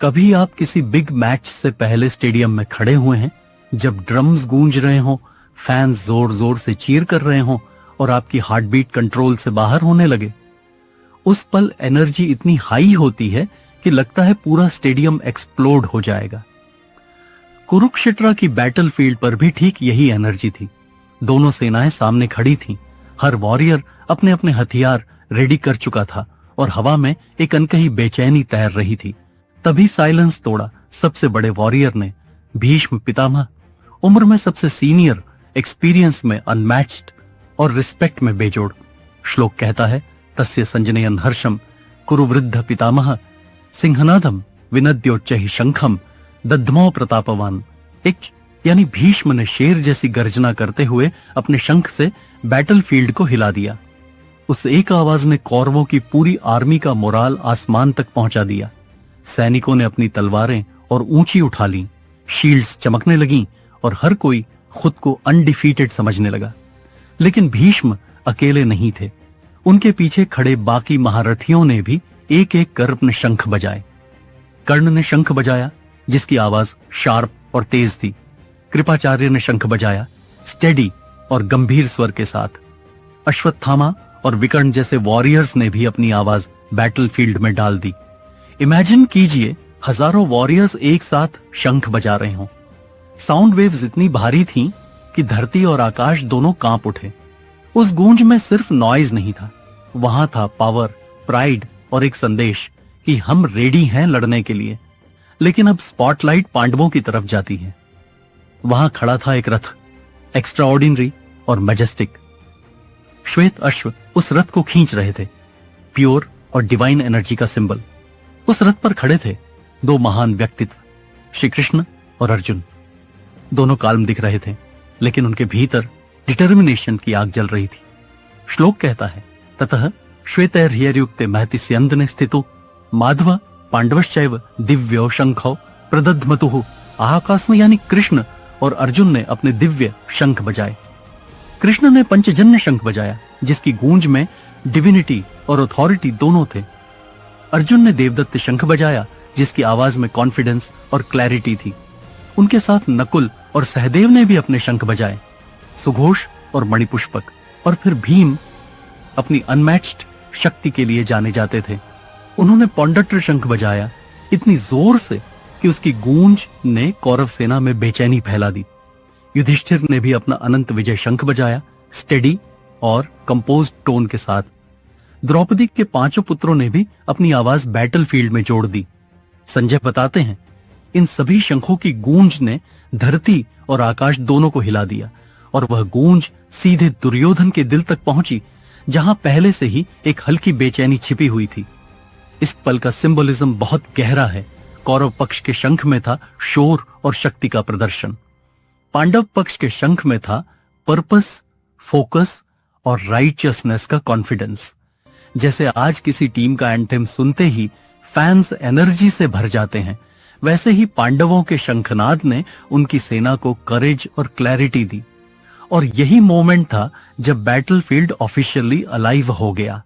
कभी आप किसी बिग मैच से पहले स्टेडियम में खड़े हुए हैं, जब ड्रम्स गूंज रहे हो, फैंस जोर जोर से चीर कर रहे हो और आपकी हार्ट बीट कंट्रोल से बाहर होने लगे? उस पल एनर्जी इतनी हाई होती है कि लगता है पूरा स्टेडियम एक्सप्लोड हो जाएगा। कुरुक्षेत्र की बैटलफील्ड पर भी ठीक यही एनर्जी थी। दोनों सेनाएं सामने खड़ी थीं। हर वॉरियर अपने अपने हथियार रेडी कर चुका था और हवा में एक अनकही बेचैनी तैर रही थी। तभी साइलेंस तोड़ा सबसे बड़े वॉरियर ने, भीष्म पितामह, उम्र में सबसे सीनियर, एक्सपीरियंस में अनमैच्ड और रिस्पेक्ट में बेजोड़। श्लोक कहता है, तस्य संजनयन हर्षम कुरुवृद्ध पितामह सिंहनादम विनद्योच्चैः शंखम दद्मो प्रतापवान। एक यानी भीष्म ने शेर जैसी गर्जना करते हुए अपने शंख से बैटलफील्ड को हिला दिया। उस एक आवाज ने कौरवों की पूरी आर्मी का मोराल आसमान तक पहुंचा दिया। सैनिकों ने अपनी तलवारें और ऊंची उठा ली, शील्ड्स चमकने लगीं और हर कोई खुद को अनडिफीटेड समझने लगा। लेकिन भीष्म अकेले नहीं थे। उनके पीछे खड़े बाकी महारथियों ने भी एक एक कर अपने शंख बजाए। कर्ण ने शंख बजाया, जिसकी आवाज शार्प और तेज थी। कृपाचार्य ने शंख बजाया, स्टेडी और गंभीर स्वर के साथ। अश्वत्थामा और विकर्ण जैसे वॉरियर्स ने भी अपनी आवाज बैटलफील्ड में डाल दी। इमेजिन कीजिए, हजारों वॉरियर्स एक साथ शंख बजा रहे हों। साउंड वेव्स इतनी भारी थीं कि धरती और आकाश दोनों कांप उठे। उस गूंज में सिर्फ नॉइज नहीं था, वहां था पावर, प्राइड और एक संदेश कि हम रेडी हैं लड़ने के लिए। लेकिन अब स्पॉटलाइट पांडवों की तरफ जाती है। वहां खड़ा था एक रथ, एक्स्ट्रा ऑर्डिनरी और मैजेस्टिक। श्वेत अश्व उस रथ को खींच रहे थे, प्योर और डिवाइन एनर्जी का सिंबल। उस रथ पर खड़े थे दो महान व्यक्तित्व, श्री कृष्ण और अर्जुन। दोनों काल्म दिख रहे थे, लेकिन उनके भीतर डिटर्मिनेशन की आग जल रही थी। श्लोक कहता है, ततः श्वेतैर्ह्ययुक्ते महति स्यन्दने स्थितो माधव पांडवश्चैव दिव्यो शंखो प्रदध्मतुः। आकाश यानी कृष्ण और अर्जुन ने अपने दिव्य शंख बजाए। कृष्ण ने पंचजन्य शंख बजाया, जिसकी गूंज में डिविनिटी और अथॉरिटी दोनों थे। अर्जुन ने देवदत्त शंख बजाया, जिसकी आवाज में कॉन्फिडेंस और क्लैरिटी थी। उनके साथ नकुल और सहदेव ने भी अपने शंख बजाए, सुघोष और मणिपुष्पक। और फिर भीम अपनी अनमैच्ड शक्ति के लिए जाने जाते थे। उन्होंने पौंडट्र शंख बजाया, इतनी जोर से कि उसकी गूंज ने कौरव सेना में बेचैनी फैला दी। युधिष्ठिर ने भी अपना अनंत विजय शंख बजाया, स्टेडी और कंपोज्ड टोन के साथ। द्रौपदी के पांचों पुत्रों ने भी अपनी आवाज बैटलफील्ड में जोड़ दी। संजय बताते हैं, इन सभी शंखों की गूंज ने धरती और आकाश दोनों को हिला दिया और वह गूंज सीधे दुर्योधन के दिल तक पहुंची, जहां पहले से ही एक हल्की बेचैनी छिपी हुई थी। इस पल का सिंबलिज्म बहुत गहरा है। कौरव पक्ष के शंख में था शोर और शक्ति का प्रदर्शन। पांडव पक्ष के शंख में था पर्पस, फोकस और राइचियसनेस का कॉन्फिडेंस। जैसे आज किसी टीम का एंथेम सुनते ही फैंस एनर्जी से भर जाते हैं, वैसे ही पांडवों के शंखनाद ने उनकी सेना को करेज और क्लैरिटी दी। और यही मोमेंट था जब बैटलफील्ड ऑफिशियली अलाइव हो गया।